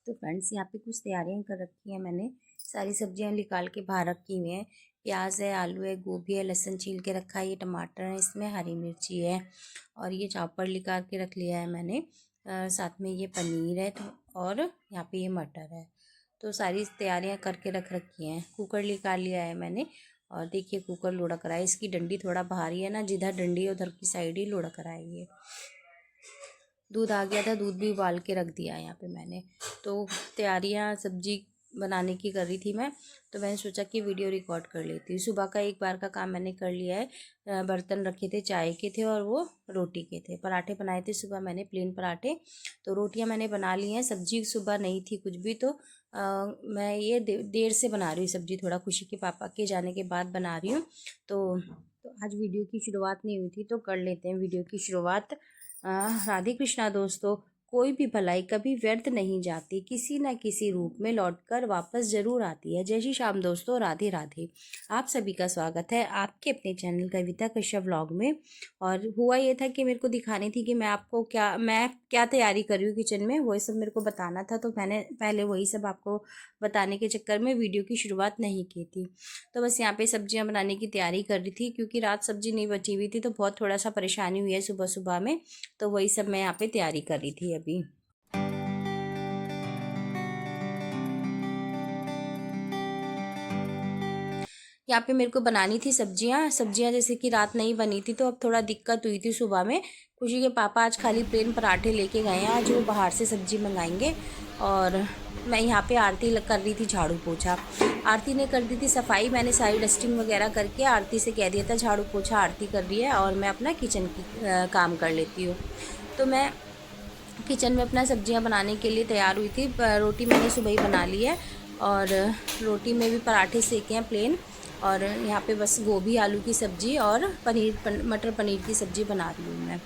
तो फ्रेंड्स यहाँ पे कुछ तैयारियां कर रखी हैं मैंने। सारी सब्जियां निकाल के बाहर रखी हुई हैं। प्याज है, आलू है, गोभी है, लहसुन छील के रखा है, ये टमाटर है, इसमें हरी मिर्ची है और ये चॉपर निकाल के रख लिया है मैंने। साथ में ये पनीर है और यहाँ पे ये मटर है। तो सारी तैयारियां करके रख रखी हैं। कुकर निकाल लिया है मैंने और देखिए कुकर लुढ़क रहा है। इसकी डंडी थोड़ा भारी है ना, जिधर डंडी है उधर की साइड ही लुढ़क रहा है ये। दूध आ गया था, दूध भी उबाल के रख दिया है यहाँ पे मैंने। तो तैयारियाँ सब्जी बनाने की कर रही थी मैं, तो मैंने सोचा कि वीडियो रिकॉर्ड कर लेती हूँ। सुबह का एक बार का काम मैंने कर लिया है। बर्तन रखे थे, चाय के थे और वो रोटी के थे। पराठे बनाए थे सुबह मैंने, प्लेन पराठे। तो रोटियाँ मैंने बना ली हैं। सब्जी सुबह नहीं थी कुछ भी, तो मैं ये देर से बना रही हूँ सब्जी, थोड़ा खुशी के पापा के जाने के बाद बना रही हूँ। तो आज वीडियो की शुरुआत नहीं हुई थी, तो कर लेते हैं वीडियो की शुरुआत। राधे कृष्णा दोस्तों। कोई भी भलाई कभी व्यर्थ नहीं जाती, किसी न किसी रूप में लौटकर वापस जरूर आती है। जय श्री श्याम दोस्तों, राधे राधे। आप सभी का स्वागत है आपके अपने चैनल कविता कश्यप व्लॉग में। और हुआ ये था कि मेरे को दिखानी थी कि मैं क्या तैयारी कर रही हूँ किचन में, वही सब मेरे को बताना था। तो मैंने पहले वही सब आपको बताने के चक्कर में वीडियो की शुरुआत नहीं की थी। तो बस यहाँ पे सब्जियाँ बनाने की तैयारी कर रही थी, क्योंकि रात सब्जी नहीं बची हुई थी, तो बहुत थोड़ा सा परेशानी हुई है सुबह सुबह में। तो वही सब मैं यहाँ पे तैयारी कर रही थी अभी। यहाँ पे मेरे को बनानी थी सब्जियाँ जैसे कि रात नहीं बनी थी, तो अब थोड़ा दिक्कत हुई थी सुबह में। खुशी के पापा आज खाली प्लेन पराठे लेके गए हैं, आज वो बाहर से सब्जी मंगाएंगे। और मैं यहाँ पे आरती कर रही थी, झाड़ू पोछा। आरती ने कर दी थी सफाई, मैंने सारी डस्टिंग वगैरह करके आरती से कह दिया था झाड़ू पोछा आरती कर रही है और मैं अपना किचन की काम कर लेती हूँ। तो मैं किचन में अपना सब्जियां बनाने के लिए तैयार हुई थी। रोटी मैंने सुबह ही बना ली है और रोटी में भी पराठे सेके हैं प्लेन। और यहाँ पे बस गोभी आलू की सब्ज़ी और मटर पनीर की सब्ज़ी बना रही हूँ मैं।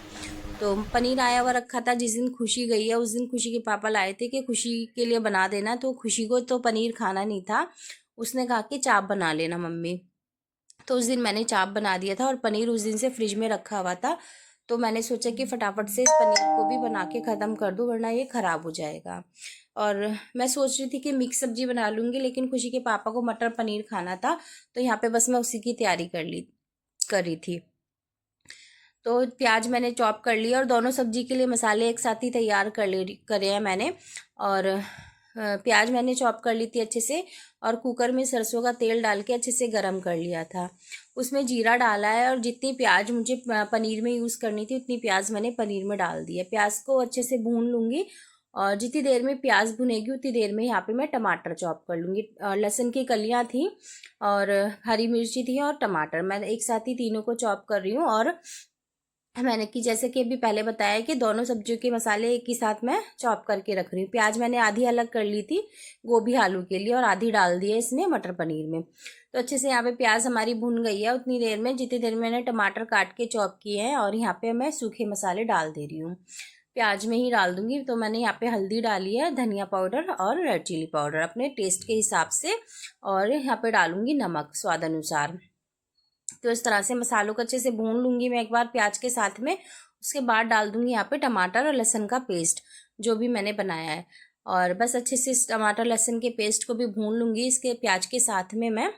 तो पनीर आया हुआ रखा था, जिस दिन खुशी गई है उस दिन खुशी के पापा लाए थे कि खुशी के लिए बना देना। तो खुशी को तो पनीर खाना नहीं था, उसने कहा कि चाप बना लेना मम्मी। तो उस दिन मैंने चाप बना दिया था और पनीर उस दिन से फ्रिज में रखा हुआ था। तो मैंने सोचा कि फटाफट से इस पनीर को भी बना के ख़त्म कर दूँ, वरना ये ख़राब हो जाएगा। और मैं सोच रही थी कि मिक्स सब्जी बना लूँगी, लेकिन खुशी के पापा को मटर पनीर खाना था, तो यहाँ पे बस मैं उसी की तैयारी कर रही थी। तो प्याज मैंने चॉप कर लिया और दोनों सब्जी के लिए मसाले एक साथ ही तैयार करे हैं मैंने। और प्याज मैंने चॉप कर ली थी अच्छे से, और कुकर में सरसों का तेल डाल के अच्छे से गरम कर लिया था। उसमें जीरा डाला है और जितनी प्याज मुझे पनीर में यूज़ करनी थी उतनी प्याज मैंने पनीर में डाल दी है। प्याज को अच्छे से भून लूँगी और जितनी देर में प्याज भुनेगी उतनी देर में यहाँ पे मैं टमाटर चॉप कर लूँगी। लहसुन की कलियाँ थी और हरी मिर्ची थी और टमाटर, मैं एक साथ ही तीनों को चॉप कर रही हूँ। और मैंने कि जैसे कि अभी पहले बताया कि दोनों सब्जियों के मसाले एक ही साथ मैं चॉप करके रख रही हूँ। प्याज मैंने आधी अलग कर ली थी गोभी आलू के लिए और आधी डाल दी है इसमें मटर पनीर में। तो अच्छे से यहाँ पे प्याज हमारी भुन गई है उतनी देर में, जितनी देर में मैंने टमाटर काट के चॉप किए हैं। और यहाँ पे मैं सूखे मसाले डाल दे रही हूँ, प्याज में ही डाल दूंगी। तो मैंने यहाँ पे हल्दी डाली है, धनिया पाउडर और रेड चिली पाउडर अपने टेस्ट के हिसाब से, और यहाँ पे डालूंगी नमक स्वाद अनुसार। तो इस तरह से मसालों को अच्छे से भून लूँगी मैं एक बार प्याज के साथ में। उसके बाद डाल दूँगी यहाँ पे टमाटर और लहसुन का पेस्ट जो भी मैंने बनाया है। और बस अच्छे से इस टमाटर लहसुन के पेस्ट को भी भून लूँगी इसके प्याज के साथ में मैं।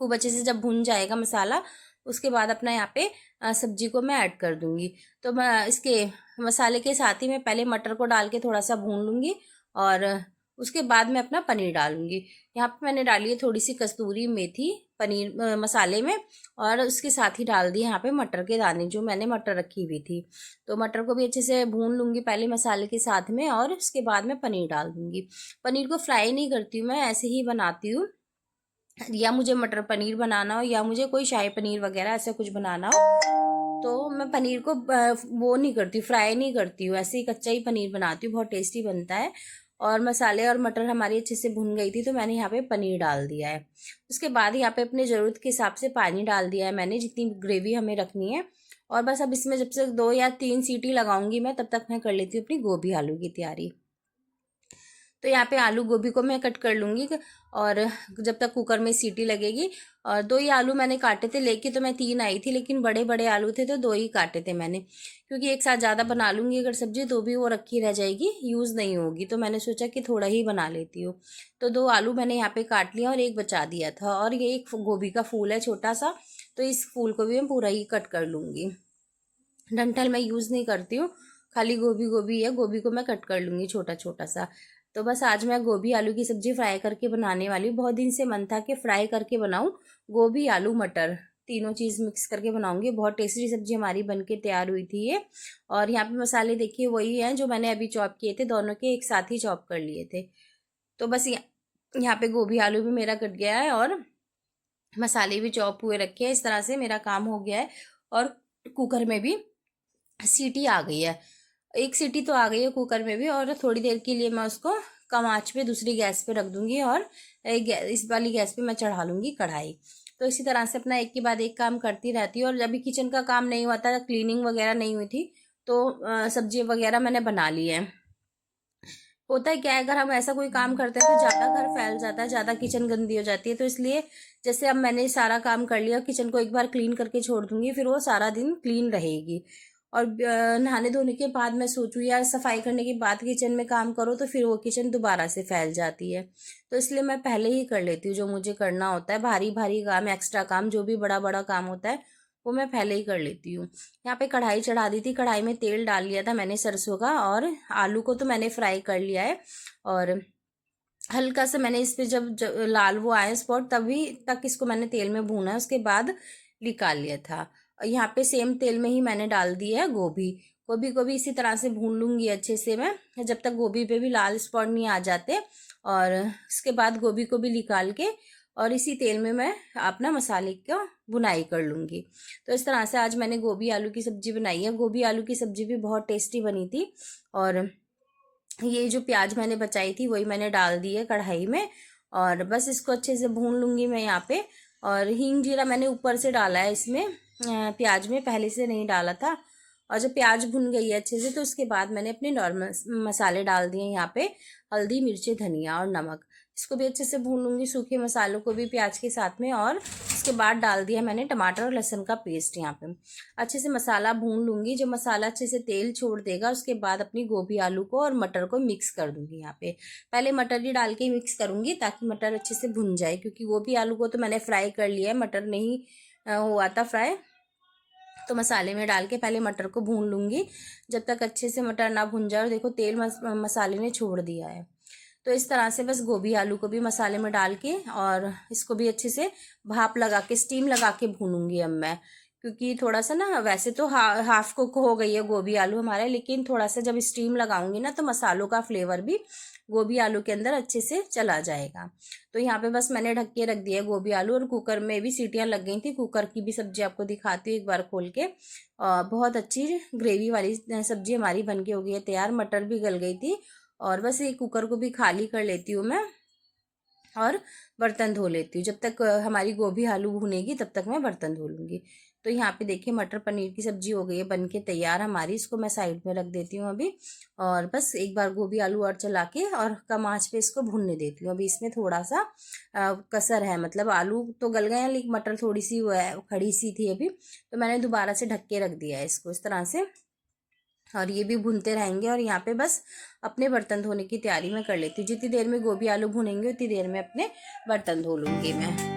खूब अच्छे से जब भुन जाएगा मसाला, उसके बाद अपना यहाँ पे सब्जी को मैं ऐड कर दूँगी। तो मैं इसके मसाले के साथ ही मैं पहले मटर को डाल के थोड़ा सा भून लूँगी और उसके बाद मैं अपना पनीर डालूँगी। यहाँ पे मैंने डाली है थोड़ी सी कस्तूरी मेथी पनीर मसाले में, और उसके साथ ही डाल दी यहाँ पे मटर के दाने जो मैंने मटर रखी हुई थी। तो मटर को भी अच्छे से भून लूँगी पहले मसाले के साथ में, और उसके बाद मैं पनीर डाल दूँगी। पनीर को फ्राई नहीं करती हूँ मैं, ऐसे ही बनाती हूँ। या मुझे मटर पनीर बनाना हो या मुझे कोई शाही पनीर वगैरह ऐसा कुछ बनाना हो, तो मैं पनीर को वो नहीं करती, फ्राई नहीं करती हूँ, ऐसे ही कच्चा ही पनीर बनाती हूँ, बहुत टेस्टी बनता है। और मसाले और मटर हमारी अच्छे से भुन गई थी, तो मैंने यहाँ पे पनीर डाल दिया है। उसके बाद यहाँ पे अपने ज़रूरत के हिसाब से पानी डाल दिया है मैंने, जितनी ग्रेवी हमें रखनी है। और बस अब इसमें जब से 2 या 3 सीटी लगाऊंगी मैं, तब तक मैं कर लेती हूँ अपनी गोभी आलू की तैयारी। तो यहाँ पे आलू गोभी को मैं कट कर लूँगी, और जब तक कुकर में सीटी लगेगी। और 2 ही आलू मैंने काटे थे, लेके तो मैं 3 आई थी, लेकिन बड़े बड़े आलू थे तो 2 ही काटे थे मैंने, क्योंकि एक साथ ज़्यादा बना लूँगी अगर सब्जी तो भी वो रखी रह जाएगी, यूज़ नहीं होगी। तो मैंने सोचा कि थोड़ा ही बना लेती हूँ। तो 2 आलू मैंने यहाँ पे काट लिया और 1 बचा दिया था। और ये एक गोभी का फूल है छोटा सा, तो इस फूल को भी मैं पूरा ही कट कर लूँगी। डंठल मैं यूज़ नहीं करती हूँ, खाली गोभी गोभी है, गोभी को मैं कट कर लूँगी छोटा छोटा सा। तो बस आज मैं गोभी आलू की सब्ज़ी फ्राई करके बनाने वाली हूँ। बहुत दिन से मन था कि फ्राई करके बनाऊँ, गोभी आलू मटर तीनों चीज़ मिक्स करके बनाऊँगी। बहुत टेस्टी सब्ज़ी हमारी बन के तैयार हुई थी ये। और यहाँ पे मसाले देखिए वही हैं जो मैंने अभी चॉप किए थे, दोनों के एक साथ ही चॉप कर लिए थे। तो बस यहाँ पे गोभी आलू भी मेरा कट गया है और मसाले भी चॉप हुए रखे हैं। इस तरह से मेरा काम हो गया है। और कुकर में भी सीटी आ गई है, 1 सीटी तो आ गई है कुकर में भी। और थोड़ी देर के लिए मैं उसको कम आंच पे दूसरी गैस पे रख दूंगी, और इस वाली गैस पे मैं चढ़ा लूँगी कढ़ाई। तो इसी तरह से अपना एक के बाद एक काम करती रहती हूँ। और अभी किचन का काम नहीं हुआ था, क्लीनिंग वगैरह नहीं हुई थी, तो सब्जी वगैरह मैंने बना ली है। होता है क्या है, अगर हम ऐसा कोई काम करते हैं तो ज़्यादा घर फैल जाता है, ज़्यादा किचन गंदी हो जाती है। तो इसलिए जैसे अब मैंने सारा काम कर लिया, किचन को एक बार क्लीन करके छोड़ दूंगी, फिर वो सारा दिन क्लीन रहेगी। और नहाने धोने के बाद मैं सोचूँ यार सफाई करने के बाद किचन में काम करो, तो फिर वो किचन दोबारा से फैल जाती है। तो इसलिए मैं पहले ही कर लेती हूँ जो मुझे करना होता है, भारी भारी काम, एक्स्ट्रा काम, जो भी बड़ा बड़ा काम होता है वो मैं पहले ही कर लेती हूँ। यहाँ पे कढ़ाई चढ़ा दी थी, कढ़ाई में तेल डाल लिया था मैंने सरसों का, और आलू को तो मैंने फ्राई कर लिया है। और हल्का सा मैंने इस पे जब लाल वो आए स्पॉट, तभी तक इसको मैंने तेल में भूना है, उसके बाद निकाल लिया था। और यहाँ पे सेम तेल में ही मैंने डाल दिया है गोभी। गोभी को भी इसी तरह से भून लूँगी अच्छे से मैं, जब तक गोभी पे भी लाल स्पॉट नहीं आ जाते। और इसके बाद गोभी को भी निकाल के और इसी तेल में मैं अपना मसाले का भुनाई कर लूँगी। तो इस तरह से आज मैंने गोभी आलू की सब्ज़ी बनाई है। गोभी आलू की सब्ज़ी भी बहुत टेस्टी बनी थी। और ये जो प्याज मैंने बचाई थी वही मैंने डाल दी है कढ़ाई में, और बस इसको अच्छे से भून लूँगी मैं यहाँ पे। और हींग जीरा मैंने ऊपर से डाला है इसमें, प्याज में पहले से नहीं डाला था। और जब प्याज भुन गई है अच्छे से, तो उसके बाद मैंने अपने नॉर्मल मसाले डाल दिए यहाँ पे, हल्दी मिर्ची धनिया और नमक। इसको भी अच्छे से भून लूँगी, सूखे मसालों को भी प्याज के साथ में। और उसके बाद डाल दिया मैंने टमाटर और लहसुन का पेस्ट यहाँ पे। अच्छे से मसाला भून लूँगी, जब मसाला अच्छे से तेल छोड़ देगा उसके बाद अपनी गोभी आलू को और मटर को मिक्स कर दूँगी यहाँ पे। पहले मटर ही डाल के मिक्स करूँगी ताकि मटर अच्छे से भुन जाए, क्योंकि गोभी आलू को तो मैंने फ्राई कर लिया है, मटर नहीं हुआ था फ्राई। तो मसाले में डाल के पहले मटर को भून लूँगी जब तक अच्छे से मटर ना भुन जाए। और देखो तेल मसाले ने छोड़ दिया है। तो इस तरह से बस गोभी आलू को भी मसाले में डाल के और इसको भी अच्छे से भाप लगा के, स्टीम लगा के भूनूंगी अब मैं। क्योंकि थोड़ा सा ना, वैसे तो हाफ कुक हो गई है गोभी आलू हमारे, लेकिन थोड़ा सा जब स्टीम लगाऊंगी ना तो मसालों का फ्लेवर भी गोभी आलू के अंदर अच्छे से चला जाएगा। तो यहाँ पे बस मैंने ढक के रख दिया गोभी आलू, और कुकर में भी सीटियाँ लग गई थी। कुकर की भी सब्जी आपको दिखाती हूँ एक बार खोल के। बहुत अच्छी ग्रेवी वाली सब्जी हमारी बन के हो गई है तैयार, मटर भी गल गई थी। और बस ये कुकर को भी खाली कर लेती हूँ मैं और बर्तन धो लेती हूँ। जब तक हमारी गोभी आलू भुनेगी तब तक मैं बर्तन धो लूँगी। तो यहाँ पे देखिए मटर पनीर की सब्जी हो गई है बन के तैयार हमारी। इसको मैं साइड में रख देती हूँ अभी, और बस एक बार गोभी आलू और चला के और कम आंच पे इसको भूनने देती हूँ। अभी इसमें थोड़ा सा कसर है, मतलब आलू तो गल गए हैं लेकिन मटर थोड़ी सी वो है, खड़ी सी थी अभी, तो मैंने दोबारा से ढक के रख दिया है इसको इस तरह से। और ये भी भूनते रहेंगे। और यहाँ पे बस अपने बर्तन धोने की तैयारी मैं कर लेती हूँ। जितनी देर में गोभी आलू भुनेंगे उतनी देर में अपने बर्तन धो लूँगी मैं।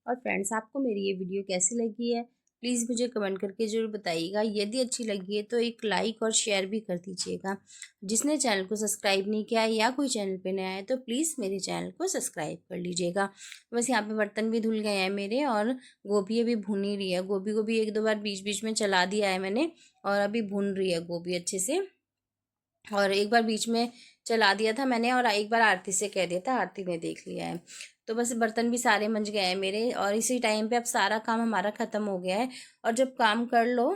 और फ्रेंड्स, आपको मेरी ये वीडियो कैसी लगी है प्लीज़ मुझे कमेंट करके ज़रूर बताइएगा। यदि अच्छी लगी है तो एक लाइक और शेयर भी कर दीजिएगा। जिसने चैनल को सब्सक्राइब नहीं किया है या कोई चैनल पे नया है तो प्लीज़ मेरे चैनल को सब्सक्राइब कर लीजिएगा। बस यहाँ पे बर्तन भी धुल गए हैं मेरे और गोभी अभी भुन ही रही है। गोभी को भी 1-2 बार बीच बीच में चला दिया है मैंने और अभी भुन रही है गोभी अच्छे से। और एक बार बीच में चला दिया था मैंने और एक बार आरती से कह दिया था, आरती ने देख लिया है। तो बस बर्तन भी सारे मंज गए हैं मेरे और इसी टाइम पे अब सारा काम हमारा ख़त्म हो गया है। और जब काम कर लो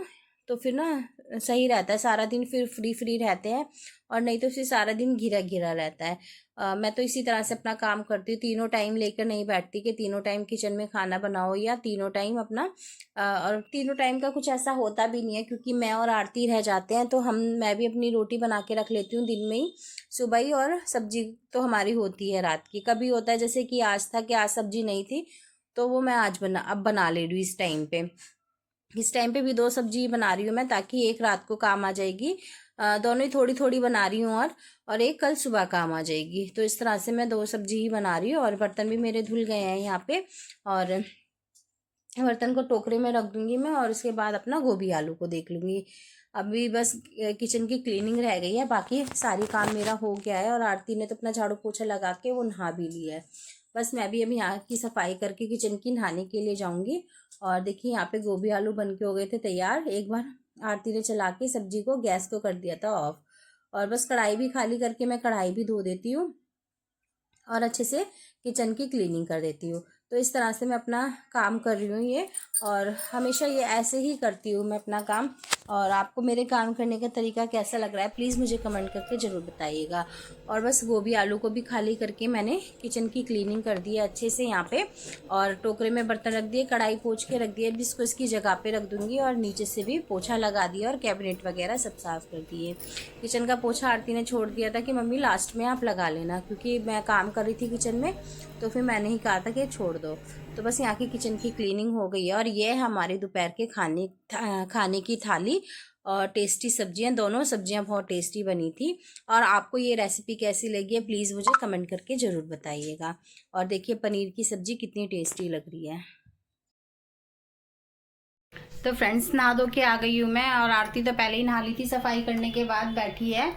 तो फिर ना सही रहता है, सारा दिन फिर फ्री रहते हैं और नहीं तो फिर सारा दिन घिरा घिरा रहता है। मैं तो इसी तरह से अपना काम करती हूँ, तीनों टाइम लेकर नहीं बैठती कि तीनों टाइम किचन में खाना बनाओ या तीनों टाइम अपना और तीनों टाइम का कुछ ऐसा होता भी नहीं है क्योंकि मैं और आरती रह जाते हैं तो मैं भी अपनी रोटी बना के रख लेती हूँ दिन में ही सुबह ही, और सब्जी तो हमारी होती है रात की। कभी होता है जैसे कि आज था कि आज सब्जी नहीं थी तो वो मैं अब बना ले रही हूँ। इस टाइम पे भी 2 सब्जी बना रही हूँ मैं ताकि एक रात को काम आ जाएगी। दोनों ही थोड़ी थोड़ी बना रही हूँ और एक कल सुबह काम आ जाएगी। तो इस तरह से मैं 2 सब्जी ही बना रही हूँ। और बर्तन भी मेरे धुल गए हैं यहाँ पे और बर्तन को टोकरे में रख दूँगी मैं और उसके बाद अपना गोभी आलू को देख लूँगी। अभी बस किचन की क्लीनिंग रह गई है, बाकी सारी काम मेरा हो गया है। और आरती ने तो अपना झाड़ू पोछा लगा के वो नहा भी लिया है। बस मैं भी अभी यहाँ की सफाई करके किचन की नहाने के लिए जाऊँगी। और देखिए यहाँ पे गोभी आलू बन के हो गए थे तैयार। एक बार आरती ने चला के सब्जी को गैस को कर दिया था ऑफ। और बस कढ़ाई भी खाली करके मैं कढ़ाई भी धो देती हूँ और अच्छे से किचन की क्लीनिंग कर देती हूँ। तो इस तरह से मैं अपना काम कर रही हूँ ये, और हमेशा ये ऐसे ही करती हूँ मैं अपना काम। और आपको मेरे काम करने का तरीका कैसा लग रहा है प्लीज़ मुझे कमेंट करके ज़रूर बताइएगा। और बस गोभी आलू को भी खाली करके मैंने किचन की क्लीनिंग कर दी है अच्छे से यहाँ पे। और टोकरे में बर्तन रख दिए, कढ़ाई पोंछ के रख दिए, जिसको इसकी जगह पे रख दूँगी। और नीचे से भी पोछा लगा दिया और कैबिनेट वगैरह सब साफ़ कर दिए। किचन का पोछा आरती ने छोड़ दिया था कि मम्मी लास्ट में आप लगा लेना, क्योंकि मैं काम कर रही थी किचन में तो फिर मैंने ही कहा था कि छोड़ दो। तो बस यहाँ की किचन की क्लीनिंग हो गई है। और ये है हमारे दोपहर के खाने की थाली और टेस्टी सब्जियाँ, दोनों सब्जियाँ बहुत टेस्टी बनी थी। और आपको ये रेसिपी कैसी लगी है प्लीज़ मुझे कमेंट करके ज़रूर बताइएगा। और देखिए पनीर की सब्ज़ी कितनी टेस्टी लग रही है। तो फ्रेंड्स नहा धो के आ गई हूँ मैं, और आरती तो पहले ही नहा ली थी, सफाई करने के बाद बैठी है।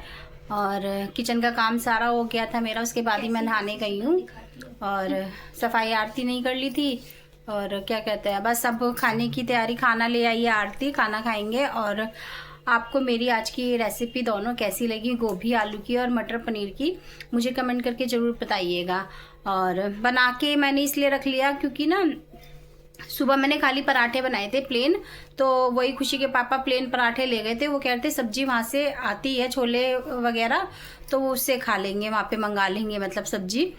और किचन का काम सारा हो गया था मेरा, उसके बाद ही मैं नहाने गई हूँ। और सफाई आरती नहीं कर ली थी। और क्या कहते हैं, बस अब खाने की तैयारी, खाना ले आई है आरती, खाना खाएंगे। और आपको मेरी आज की रेसिपी दोनों कैसी लगी, गोभी आलू की और मटर पनीर की, मुझे कमेंट करके ज़रूर बताइएगा। और बना के मैंने इसलिए रख लिया क्योंकि ना सुबह मैंने खाली पराठे बनाए थे प्लेन, तो वही खुशी के पापा प्लेन पराठे ले गए थे। वो कह रहे थे सब्जी वहाँ से आती है छोले वगैरह, तो वो उससे खा लेंगे, वहाँ पे मंगा लेंगे मतलब सब्जी।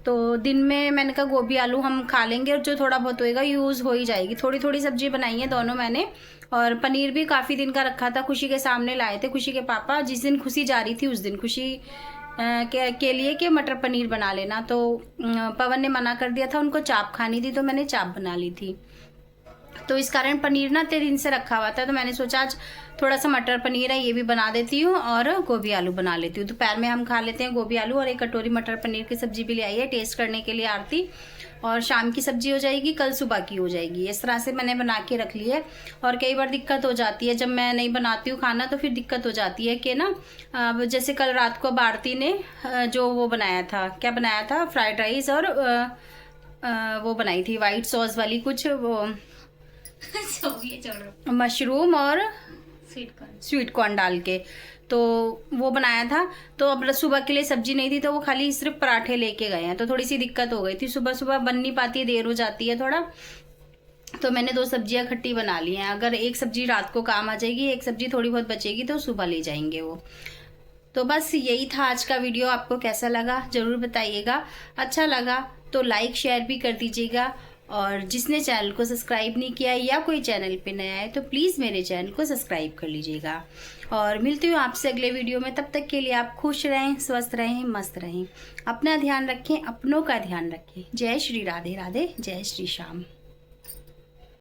तो दिन में मैंने कहा गोभी आलू हम खा लेंगे और जो थोड़ा बहुत होएगा यूज़ हो ही जाएगी। थोड़ी थोड़ी सब्जी बनाई है दोनों मैंने। और पनीर भी काफ़ी दिन का रखा था, खुशी के सामने लाए थे खुशी के पापा। जिस दिन खुशी जा रही थी उस दिन खुशी के लिए कि मटर पनीर बना लेना, तो पवन ने मना कर दिया था, उनको चाप खानी थी तो मैंने चाप बना ली थी। तो इस कारण पनीर ना 3 दिन से रखा हुआ था, तो मैंने सोचा आज थोड़ा सा मटर पनीर है ये भी बना देती हूँ और गोभी आलू बना लेती हूँ। दोपहर में हम खा लेते हैं गोभी आलू, और एक कटोरी मटर पनीर की सब्जी भी ले आई है टेस्ट करने के लिए आरती। और शाम की सब्जी हो जाएगी, कल सुबह की हो जाएगी। इस तरह से मैंने बना के रख ली है। और कई बार दिक्कत हो जाती है जब मैं नहीं बनाती हूँ खाना, तो फिर दिक्कत हो जाती है कि ना जैसे कल रात को आरती ने जो वो बनाया था, क्या बनाया था, फ्राइड राइस और वो बनाई थी वाइट सॉस वाली कुछ वो मशरूम और स्वीट कॉर्न डाल के, तो वो बनाया था। तो अब सुबह के लिए सब्जी नहीं थी तो वो खाली सिर्फ पराठे लेके गए हैं, तो थोड़ी सी दिक्कत हो गई थी। सुबह सुबह बन नहीं पाती है, देर हो जाती है थोड़ा, तो मैंने 2 सब्जियां खट्टी बना ली हैं। अगर एक सब्जी रात को काम आ जाएगी, एक सब्जी थोड़ी बहुत बचेगी तो सुबह ले जाएंगे वो। तो बस यही था आज का वीडियो। आपको कैसा लगा ज़रूर बताइएगा। अच्छा लगा तो लाइक शेयर भी कर दीजिएगा। और जिसने चैनल को सब्सक्राइब नहीं किया है या कोई चैनल पे नया है तो प्लीज़ मेरे चैनल को सब्सक्राइब कर लीजिएगा। और मिलती हूँ आपसे अगले वीडियो में। तब तक के लिए आप खुश रहें, स्वस्थ रहें, मस्त रहें, अपना ध्यान रखें, अपनों का ध्यान रखें। जय श्री राधे राधे, जय श्री श्याम।